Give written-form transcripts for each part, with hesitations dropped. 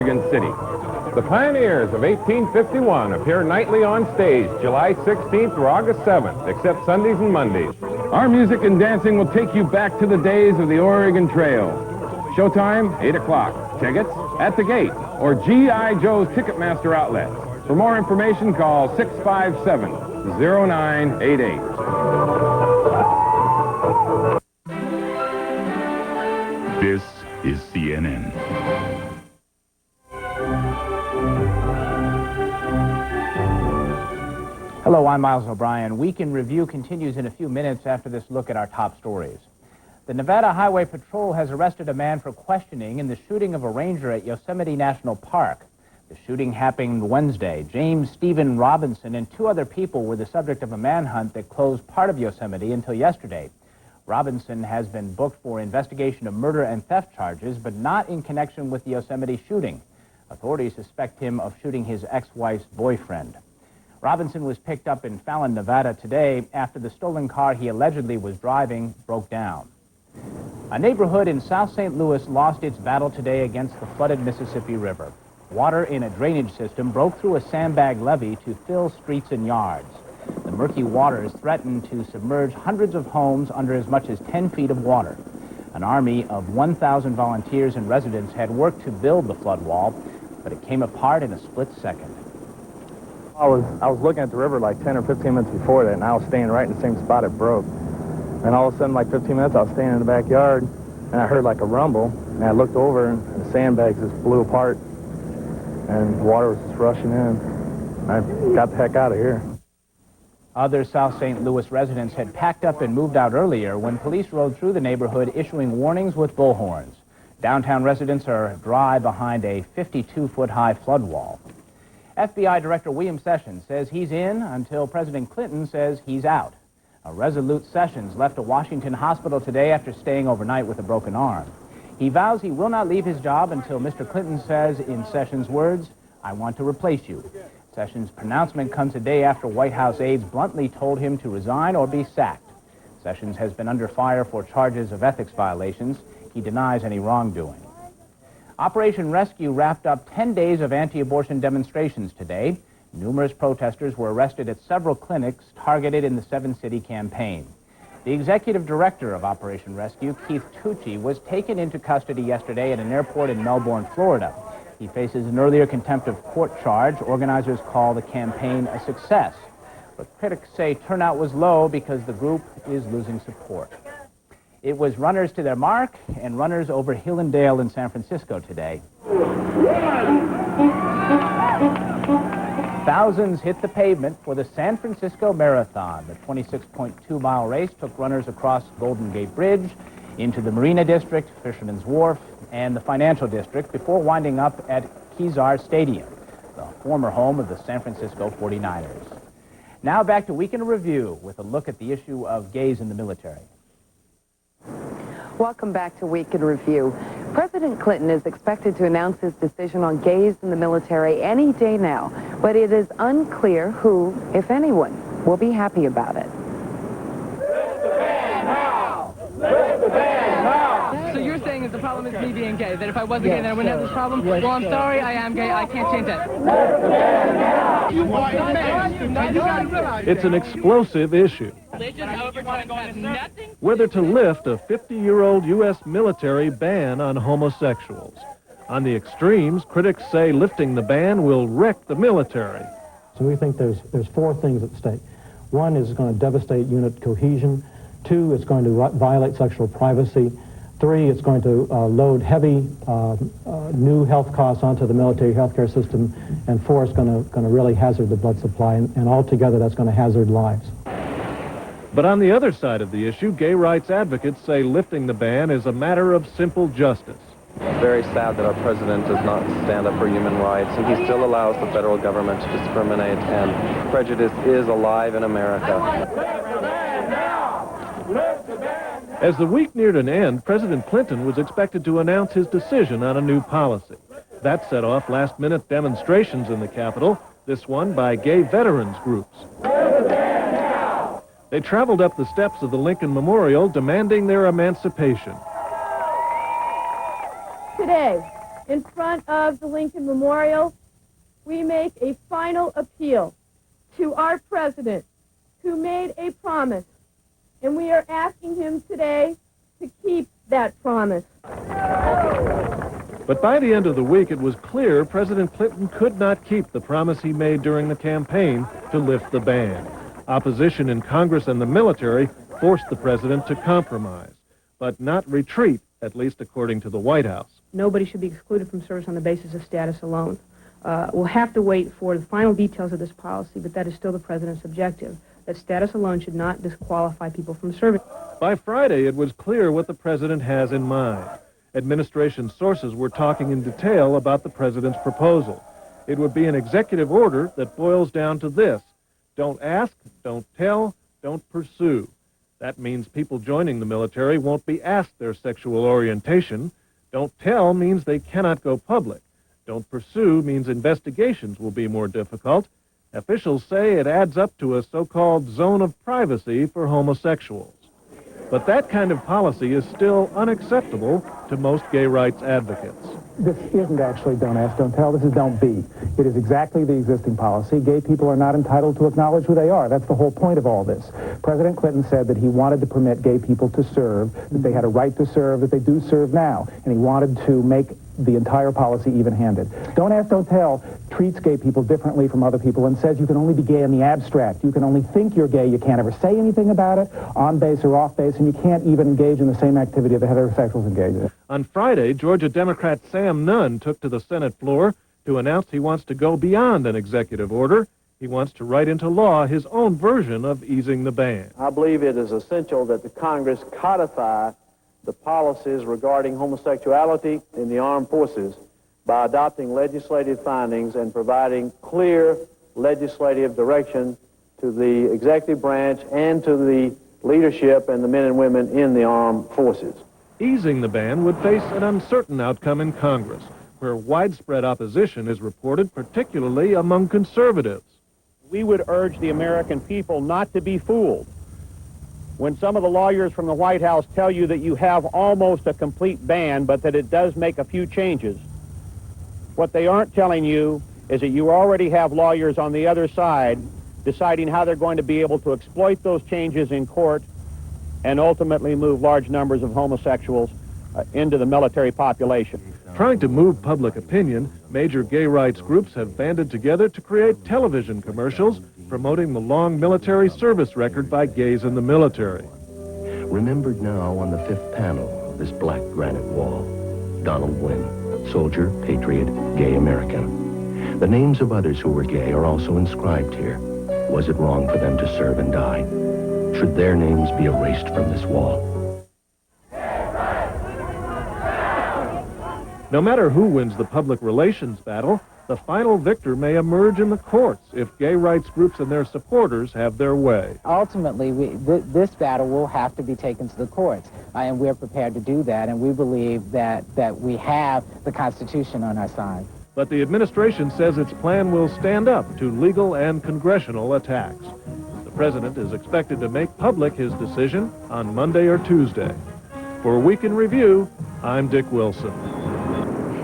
Oregon City. The Pioneers of 1851 appear nightly on stage July 16th through August 7th, except Sundays and Mondays. Our music and dancing will take you back to the days of the Oregon Trail. Showtime, 8 o'clock. Tickets at the gate or G.I. Joe's Ticketmaster outlet. For more information, call 657-0988. This is CNN. Hello, I'm Miles O'Brien. Week in Review continues in a few minutes after this look at our top stories. The Nevada Highway Patrol has arrested a man for questioning in the shooting of a ranger at Yosemite National Park. The shooting happened Wednesday. James Stephen Robinson and 2 other people were the subject of a manhunt that closed part of Yosemite until yesterday. Robinson has been booked for investigation of murder and theft charges, but not in connection with the Yosemite shooting. Authorities suspect him of shooting his ex-wife's boyfriend. Robinson was picked up in Fallon, Nevada today after the stolen car he allegedly was driving broke down. A neighborhood in South St. Louis lost its battle today against the flooded Mississippi River. Water in a drainage system broke through a sandbag levee to fill streets and yards. The murky waters threatened to submerge hundreds of homes under as much as 10 feet of water. An army of 1,000 volunteers and residents had worked to build the flood wall, but it came apart in a split second. I was looking at the river like 10 or 15 minutes before that, and I was staying right in the same spot it broke. And all of a sudden, like 15 minutes, I was standing in the backyard, and I heard like a rumble, and I looked over, and the sandbags just blew apart, and water was just rushing in. I got the heck out of here. Other South St. Louis residents had packed up and moved out earlier when police rode through the neighborhood issuing warnings with bullhorns. Downtown residents are dry behind a 52-foot-high flood wall. FBI Director William Sessions says he's in until President Clinton says he's out. A resolute Sessions left a Washington hospital today after staying overnight with a broken arm. He vows he will not leave his job until Mr. Clinton says, in Sessions' words, "I want to replace you." Sessions' pronouncement comes a day after White House aides bluntly told him to resign or be sacked. Sessions has been under fire for charges of ethics violations. He denies any wrongdoing. Operation Rescue wrapped up 10 days of anti-abortion demonstrations today. Numerous protesters were arrested at several clinics targeted in the 7-city campaign. The executive director of Operation Rescue, Keith Tucci, was taken into custody yesterday at an airport in Melbourne, Florida. He faces an earlier contempt of court charge. Organizers call the campaign a success. But critics say turnout was low because the group is losing support. It was runners to their mark and runners over Hill and Dale in San Francisco today. Thousands hit the pavement for the San Francisco Marathon. The 26.2-mile race took runners across Golden Gate Bridge, into the Marina District, Fisherman's Wharf, and the Financial District before winding up at Kezar Stadium, the former home of the San Francisco 49ers. Now back to Week in Review with a look at the issue of gays in the military. Welcome back to Week in Review. President Clinton is expected to announce his decision on gays in the military any day now, but it is unclear who, if anyone, will be happy about it. Lift the ban now! Lift the ban now! So you're saying that the problem is me being gay, that if I wasn't gay, then I wouldn't have this problem? Well, I'm sorry, I am gay, I can't change that. Lift the ban now! You are a man! It's an explosive issue. Whether to lift a 50-year-old U.S. military ban on homosexuals. On the extremes, critics say lifting the ban will wreck the military. So we think there's 4 things at stake. 1 is going to devastate unit cohesion. 2, it's going to violate sexual privacy. 3, it's going to load heavy new health costs onto the military healthcare system. And 4, it's going to really hazard the blood supply. And altogether, that's going to hazard lives. But on the other side of the issue, gay rights advocates say lifting the ban is a matter of simple justice. It's very sad that our president does not stand up for human rights, and he still allows the federal government to discriminate, and prejudice is alive in America. As the week neared an end, President Clinton was expected to announce his decision on a new policy. That set off last-minute demonstrations in the Capitol, this one by gay veterans groups. They traveled up the steps of the Lincoln Memorial demanding their emancipation. Today, in front of the Lincoln Memorial, we make a final appeal to our president, who made a promise, and we are asking him today to keep that promise. But by the end of the week, it was clear President Clinton could not keep the promise he made during the campaign to lift the ban. Opposition in Congress and the military forced the president to compromise, but not retreat, at least according to the White House. Nobody should be excluded from service on the basis of status alone. We'll have to wait for the final details of this policy, but that is still the president's objective, that status alone should not disqualify people from service. By Friday, it was clear what the president has in mind. Administration sources were talking in detail about the president's proposal. It would be an executive order that boils down to this: don't ask, don't tell, don't pursue. That means people joining the military won't be asked their sexual orientation. Don't tell means they cannot go public. Don't pursue means investigations will be more difficult. Officials say it adds up to a so-called zone of privacy for homosexuals. But that kind of policy is still unacceptable to most gay rights advocates. This isn't actually don't ask, don't tell. This is don't be. It is exactly the existing policy. Gay people are not entitled to acknowledge who they are. That's the whole point of all this. President Clinton said that he wanted to permit gay people to serve, that they had a right to serve, that they do serve now, and he wanted to make the entire policy even-handed. Don't ask, don't tell treats gay people differently from other people and says you can only be gay in the abstract. You can only think you're gay. You can't ever say anything about it, on base or off base, and you can't even engage in the same activity that heterosexuals engage in. On Friday, Georgia Democrat Sam Nunn took to the Senate floor to announce he wants to go beyond an executive order. He wants to write into law his own version of easing the ban. I believe it is essential that the Congress codify the policies regarding homosexuality in the armed forces by adopting legislative findings and providing clear legislative direction to the executive branch and to the leadership and the men and women in the armed forces. Easing the ban would face an uncertain outcome in Congress, where widespread opposition is reported, particularly among conservatives. We would urge the American people not to be fooled when some of the lawyers from the White House tell you that you have almost a complete ban, but that it does make a few changes. What they aren't telling you is that you already have lawyers on the other side deciding how they're going to be able to exploit those changes in court and ultimately move large numbers of homosexuals into the military population. Trying to move public opinion, major gay rights groups have banded together to create television commercials promoting the long military service record by gays in the military. Remembered now on the fifth panel of this black granite wall, Donald Wynn, soldier, patriot, gay American. The names of others who were gay are also inscribed here. Was it wrong for them to serve and die? Should their names be erased from this wall? No matter who wins the public relations battle, the final victor may emerge in the courts if gay rights groups and their supporters have their way. Ultimately, this battle will have to be taken to the courts, and we're prepared to do that, and we believe that we have the Constitution on our side. But the administration says its plan will stand up to legal and congressional attacks. The president is expected to make public his decision on Monday or Tuesday. For Week in Review, I'm Dick Wilson.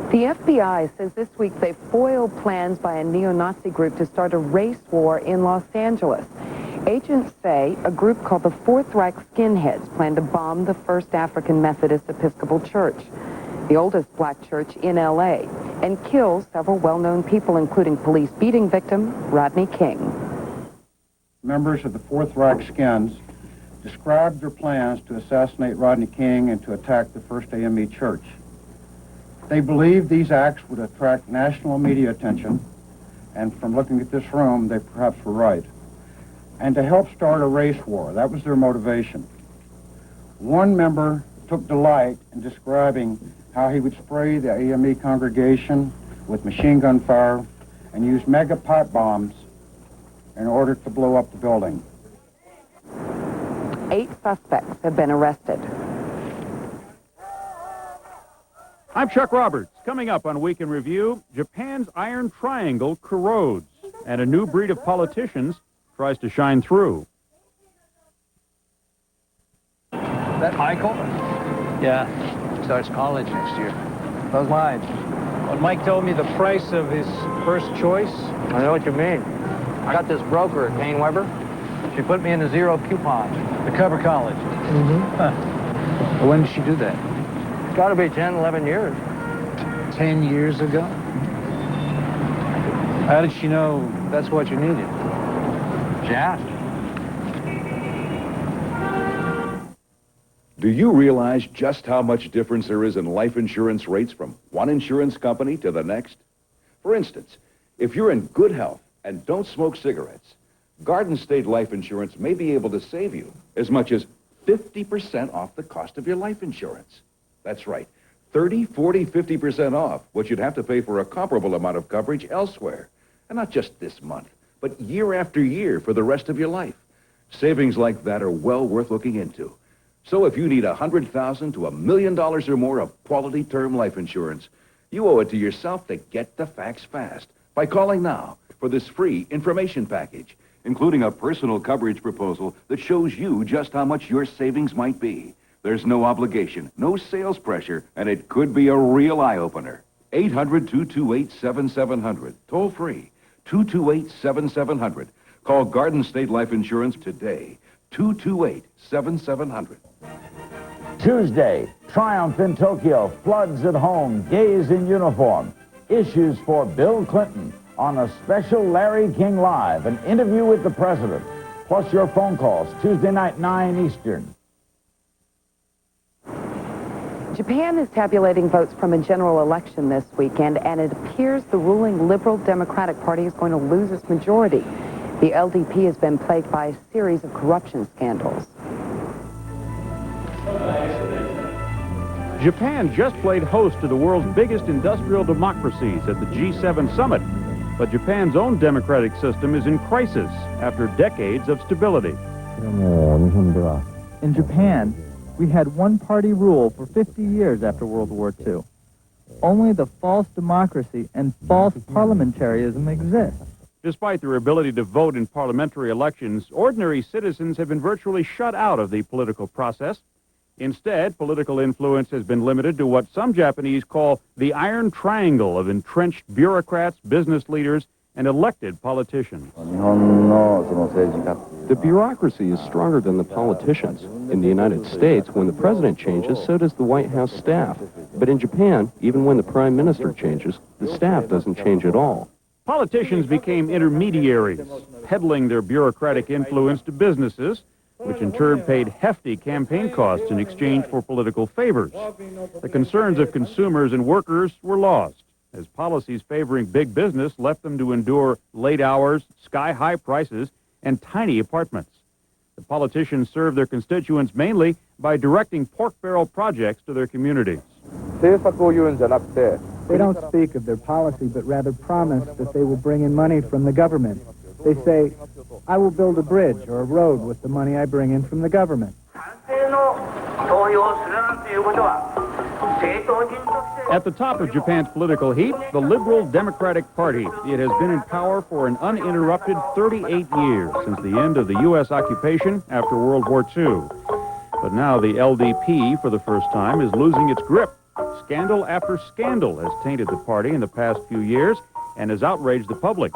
The FBI says this week they foiled plans by a neo-Nazi group to start a race war in Los Angeles. Agents say a group called the Fourth Reich Skinheads plan to bomb the First African Methodist Episcopal Church, the oldest black church in L.A., and kill several well-known people, including police beating victim Rodney King. Members of the Fourth Reich Skins described their plans to assassinate Rodney King and to attack the First AME Church. They believed these acts would attract national media attention, and from looking at this room, they perhaps were right, and to help start a race war. That was their motivation. One member took delight in describing how he would spray the AME congregation with machine gun fire and use mega pipe bombs in order to blow up the building. 8 suspects have been arrested. I'm Chuck Roberts. Coming up on Week in Review, Japan's Iron Triangle corrodes, and a new breed of politicians tries to shine through. That Michael? Yeah, starts college next year. Those lines. When Mike told me the price of his first choice. I know what you mean. I got this broker at Kane Weber. She put me in the zero coupon. The cover college. Mm-hmm. Huh. Well, when did she do that? It's got to be 10, 11 years. 10 years ago? How did she know that's what you needed? She asked. Do you realize just how much difference there is in life insurance rates from one insurance company to the next? For instance, if you're in good health and don't smoke cigarettes, Garden State Life Insurance may be able to save you as much as 50% off the cost of your life insurance. That's right, 30, 40, 50% off what you'd have to pay for a comparable amount of coverage elsewhere. And not just this month, but year after year for the rest of your life. Savings like that are well worth looking into. So if you need $100,000 to $1 million or more of quality term life insurance, you owe it to yourself to get the facts fast by calling now for this free information package, including a personal coverage proposal that shows you just how much your savings might be. There's no obligation, no sales pressure, and it could be a real eye-opener. 800-228-7700, toll free, 228-7700. Call Garden State Life Insurance today, 228-7700. Tuesday, Triumph in Tokyo, floods at home, gays in uniform. Issues for Bill Clinton on a special Larry King Live, an interview with the president, plus your phone calls, Tuesday night, 9 Eastern. Japan is tabulating votes from a general election this weekend, and it appears the ruling Liberal Democratic Party is going to lose its majority. The LDP has been plagued by a series of corruption scandals. Japan just played host to the world's biggest industrial democracies at the G7 summit. But Japan's own democratic system is in crisis after decades of stability. In Japan, we had one-party rule for 50 years after World War II. Only the false democracy and false parliamentarism exist. Despite their ability to vote in parliamentary elections, ordinary citizens have been virtually shut out of the political process. Instead, political influence has been limited to what some Japanese call the iron triangle of entrenched bureaucrats, business leaders, and elected politicians. The bureaucracy is stronger than the politicians. In the United States, when the president changes, so does the White House staff. But in Japan, even when the prime minister changes, the staff doesn't change at all. Politicians became intermediaries, peddling their bureaucratic influence to businesses, which in turn paid hefty campaign costs in exchange for political favors. The concerns of consumers and workers were lost, as policies favoring big business left them to endure late hours, sky-high prices, and tiny apartments. The politicians served their constituents mainly by directing pork barrel projects to their communities. They don't speak of their policy, but rather promise that they will bring in money from the government. They say, I will build a bridge or a road with the money I bring in from the government. At the top of Japan's political heap, the Liberal Democratic Party. It has been in power for an uninterrupted 38 years since the end of the U.S. occupation after World War II. But now the LDP, for the first time, is losing its grip. Scandal after scandal has tainted the party in the past few years and has outraged the public.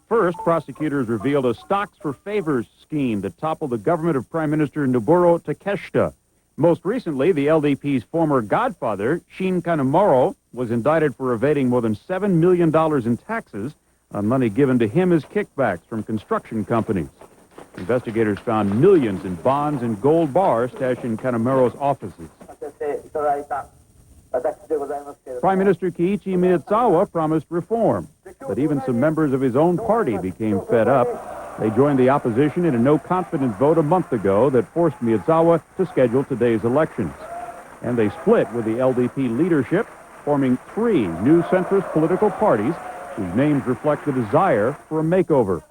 First, prosecutors revealed a stocks for favors scheme that toppled the government of Prime Minister Noboru Takeshita. Most recently, the LDP's former godfather, Shin Kanemaru, was indicted for evading more than $7 million in taxes on money given to him as kickbacks from construction companies. Investigators found millions in bonds and gold bars stashed in Kanemaru's offices. Prime Minister Kiichi Miyazawa promised reform, but even some members of his own party became fed up. They joined the opposition in a no-confidence vote a month ago that forced Miyazawa to schedule today's elections. And they split with the LDP leadership, forming three new centrist political parties whose names reflect the desire for a makeover.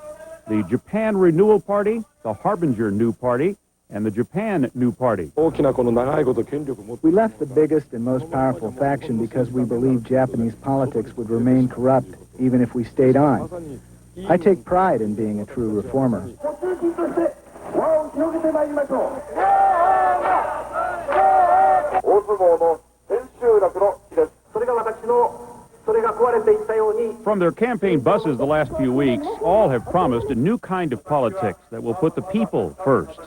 The Japan Renewal Party, the Harbinger New Party, and the Japan New Party. We left the biggest and most powerful faction because we believed Japanese politics would remain corrupt even if we stayed on. I take pride in being a true reformer. From their campaign buses the last few weeks, all have promised a new kind of politics that will put the people first.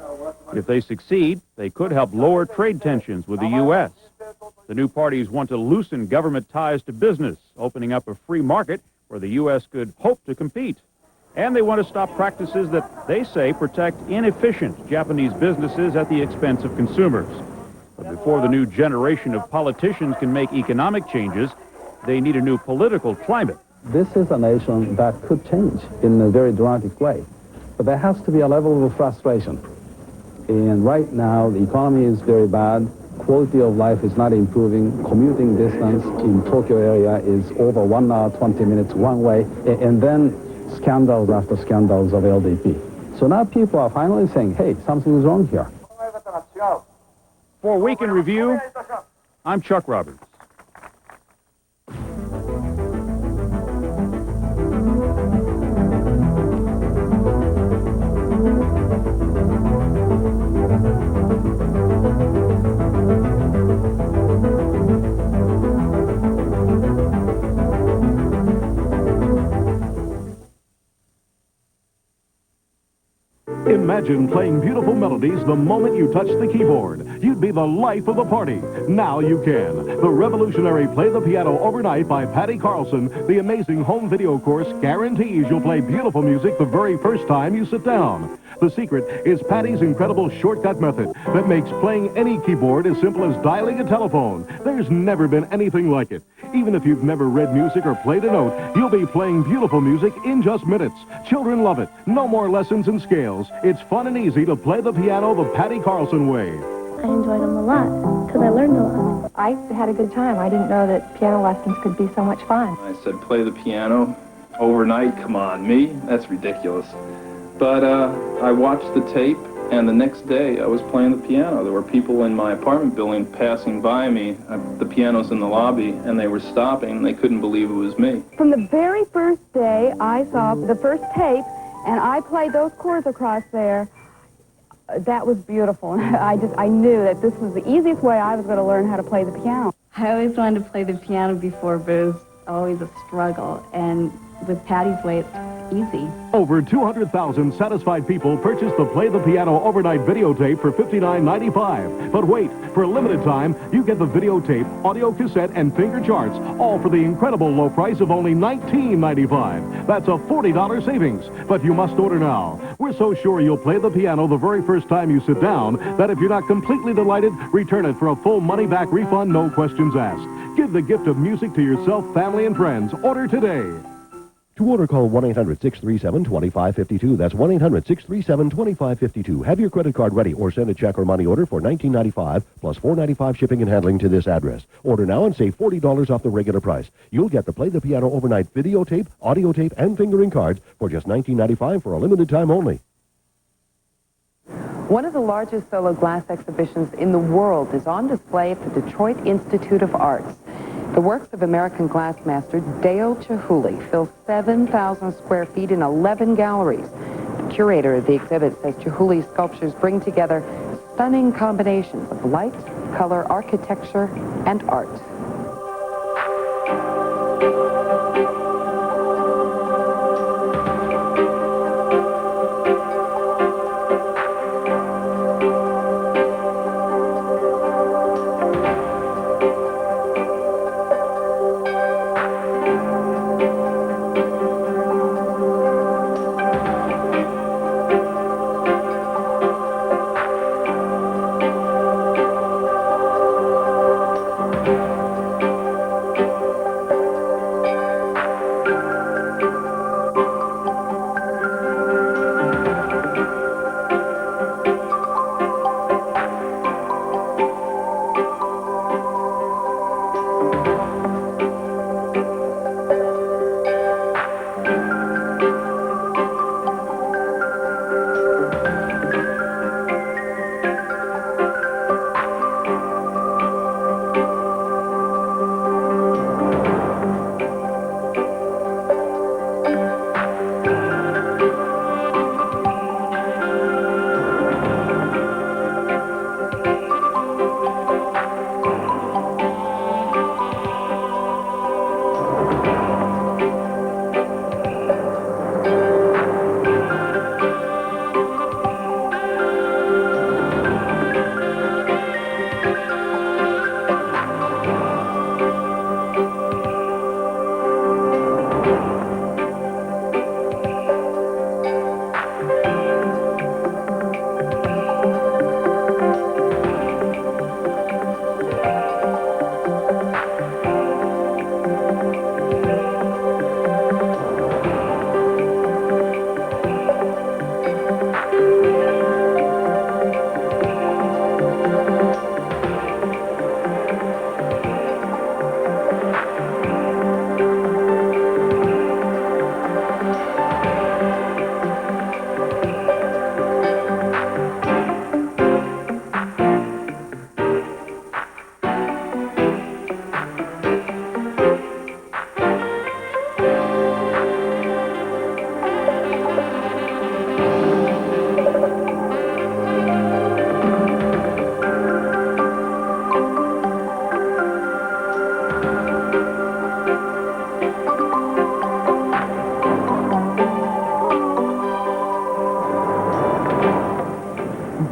If they succeed, they could help lower trade tensions with the U.S. The new parties want to loosen government ties to business, opening up a free market where the U.S. could hope to compete. And they want to stop practices that they say protect inefficient Japanese businesses at the expense of consumers. But before the new generation of politicians can make economic changes, they need a new political climate. This is a nation that could change in a very dramatic way. But there has to be a level of frustration. And right now, the economy is very bad. Quality of life is not improving. Commuting distance in Tokyo area is over 1 hour, 20 minutes one way. And then scandals after scandals of LDP. So now people are finally saying, hey, something is wrong here. For Week in Review, I'm Chuck Roberts. Imagine playing beautiful melodies the moment you touch the keyboard. You'd be the life of the party. Now you can. The revolutionary Play the Piano Overnight by Patty Carlson, the amazing home video course, guarantees you'll play beautiful music the very first time you sit down. The secret is Patty's incredible shortcut method that makes playing any keyboard as simple as dialing a telephone. There's never been anything like it. Even if you've never read music or played a note, you'll be playing beautiful music in just minutes. Children love it. No more lessons and scales. It's fun and easy to play the piano the Patty Carlson way. I enjoyed them a lot because I learned a lot. I had a good time. I didn't know that piano lessons could be so much fun. I said, play the piano overnight? Come on, me? That's ridiculous. But I watched the tape, and the next day I was playing the piano. There were people in my apartment building passing by me. The piano's in the lobby, and they were stopping. They couldn't believe it was me. From the very first day I saw the first tape, and I played those chords across there, that was beautiful. I knew that this was the easiest way I was going to learn how to play the piano. I always wanted to play the piano before, but it was always a struggle. And with Patty's way, it's easy. Over 200,000 satisfied people purchased the Play the Piano Overnight videotape for $59.95. But wait, for a limited time, you get the videotape, audio cassette, and finger charts, all for the incredible low price of only $19.95. That's a $40 savings. But you must order now. We're so sure you'll play the piano the very first time you sit down that if you're not completely delighted, return it for a full money-back refund, no questions asked. Give the gift of music to yourself, family, and friends. Order today. To order, call 1-800-637-2552. That's 1-800-637-2552. Have your credit card ready or send a check or money order for $19.95 plus $4.95 shipping and handling to this address. Order now and save $40 off the regular price. You'll get the Play the Piano Overnight videotape, audio tape, and fingering cards for just $19.95 for a limited time only. One of the largest solo glass exhibitions in the world is on display at the Detroit Institute of Arts. The works of American glassmaster Dale Chihuly fill 7,000 square feet in 11 galleries. The curator of the exhibit says Chihuly's sculptures bring together stunning combinations of light, color, architecture, and art.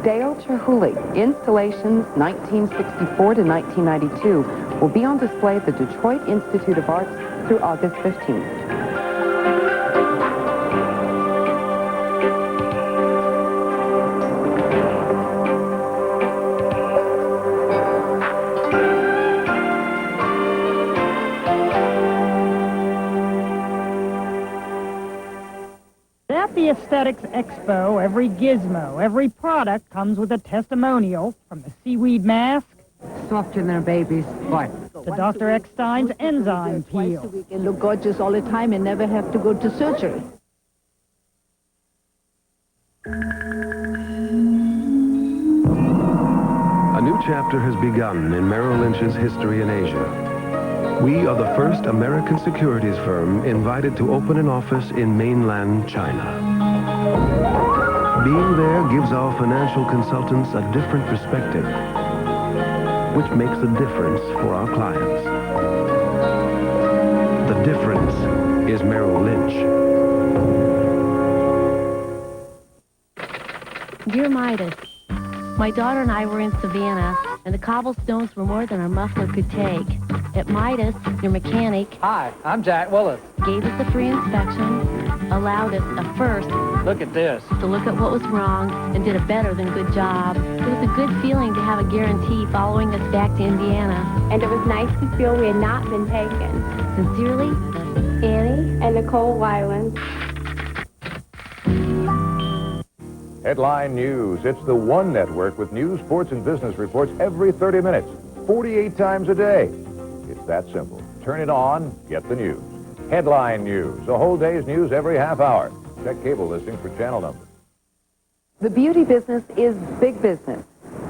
Dale Chihuly, Installations 1964 to 1992, will be on display at the Detroit Institute of Arts through August 15th. At the Aesthetics Expo, every gizmo, every product comes with a testimonial, from the seaweed mask softer than a baby's butt to Dr. Eckstein's enzyme peel. We can look gorgeous all the time and never have to go to surgery. A new chapter has begun in Merrill Lynch's history in Asia. We are the first American securities firm invited to open an office in mainland China. Being there gives our financial consultants a different perspective, which makes a difference for our clients. The difference is Merrill Lynch. Dear Midas, my daughter and I were in Savannah, and the cobblestones were more than our muffler could take. At Midas, your mechanic... Hi, I'm Jack Willis. ...gave us a free inspection, allowed us a first... Look at this. ...to look at what was wrong, and did a better than good job. It was a good feeling to have a guarantee following us back to Indiana. And it was nice to feel we had not been taken. Sincerely, Annie and Nicole Weiland. Headline News. It's the one network with news, sports, and business reports every 30 minutes, 48 times a day. It's that simple. Turn it on, get the news. Headline News. A whole day's news every half hour. Check cable listings for channel numbers. The beauty business is big business.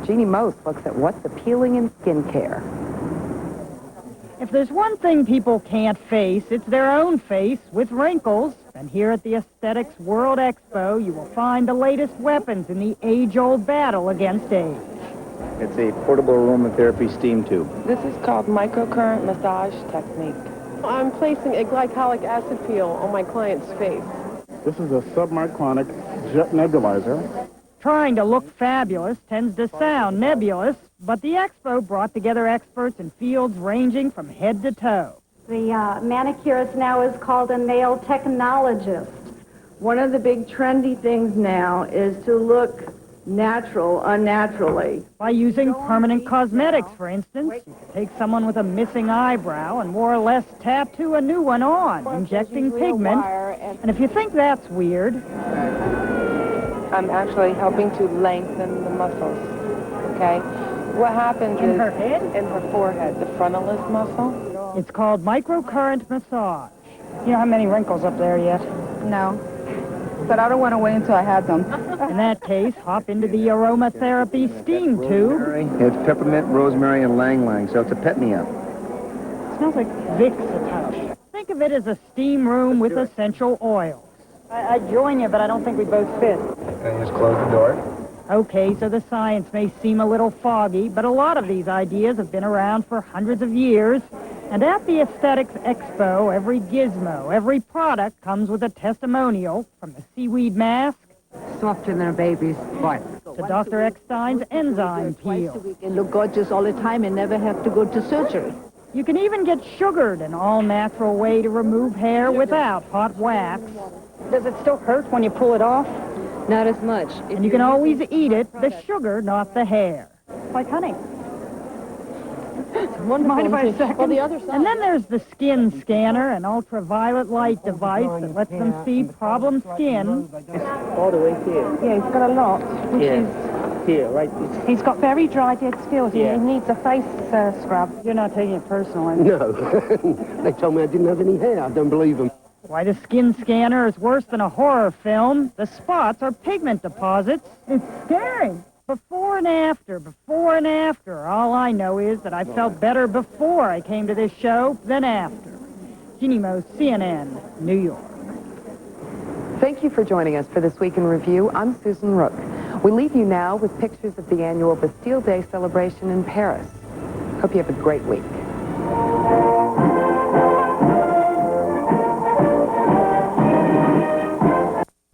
Jeannie Most looks at what's appealing in skincare. If there's one thing people can't face, it's their own face with wrinkles. And here at the Aesthetics World Expo, you will find the latest weapons in the age-old battle against age. It's a portable aromatherapy steam tube. This is called microcurrent massage technique. I'm placing a glycolic acid peel on my client's face. This is a submicronic jet nebulizer. Trying to look fabulous tends to sound nebulous, but the expo brought together experts in fields ranging from head to toe. The manicurist now is called a nail technologist. One of the big trendy things now is to look natural, unnaturally. By using permanent cosmetics, for instance, you can take someone with a missing eyebrow and more or less tattoo a new one on, injecting pigment. And if you think that's weird... I'm actually helping to lengthen the muscles, okay? What happens in is... her head? In her forehead, the frontalis muscle. It's called microcurrent massage. You don't have many wrinkles up there yet? No. But I don't want to wait until I have them. In that case, hop into the aromatherapy steam tube. It's peppermint, rosemary, and lang-lang, so it's a pet-me-up. Smells like Vicks a touch. Think of it as a steam room with essential oils. I'd join you, but I don't think we both fit. And just close the door. Okay, so the science may seem a little foggy, but a lot of these ideas have been around for hundreds of years. And at the Aesthetics Expo, every gizmo, every product comes with a testimonial, from the seaweed mask... Softer than a baby's butt. ...to Dr. Eckstein's enzyme peel. We can look gorgeous all the time and never have to go to surgery. You can even get sugared, an all-natural way to remove hair without hot wax. Does it still hurt when you pull it off? Not as much. And you can always eat it, the sugar, not the hair. Like honey. Mind if I second? Well, the other side. And then there's the skin scanner, an ultraviolet light device that lets them see problem skin. All the way here. Yeah, he's got a lot, which is... Here, right? He's got very dry, dead skills. Yeah. He needs a face scrub. You're not taking it personally. No. They told me I didn't have any hair. I don't believe them. Why the skin scanner is worse than a horror film. The spots are pigment deposits. It's scary. Before and after. All I know is that I felt better before I came to this show than after. Jeannie Moe, CNN, New York. Thank you for joining us for This Week in Review. I'm Susan Rook. We leave you now with pictures of the annual Bastille Day celebration in Paris. Hope you have a great week.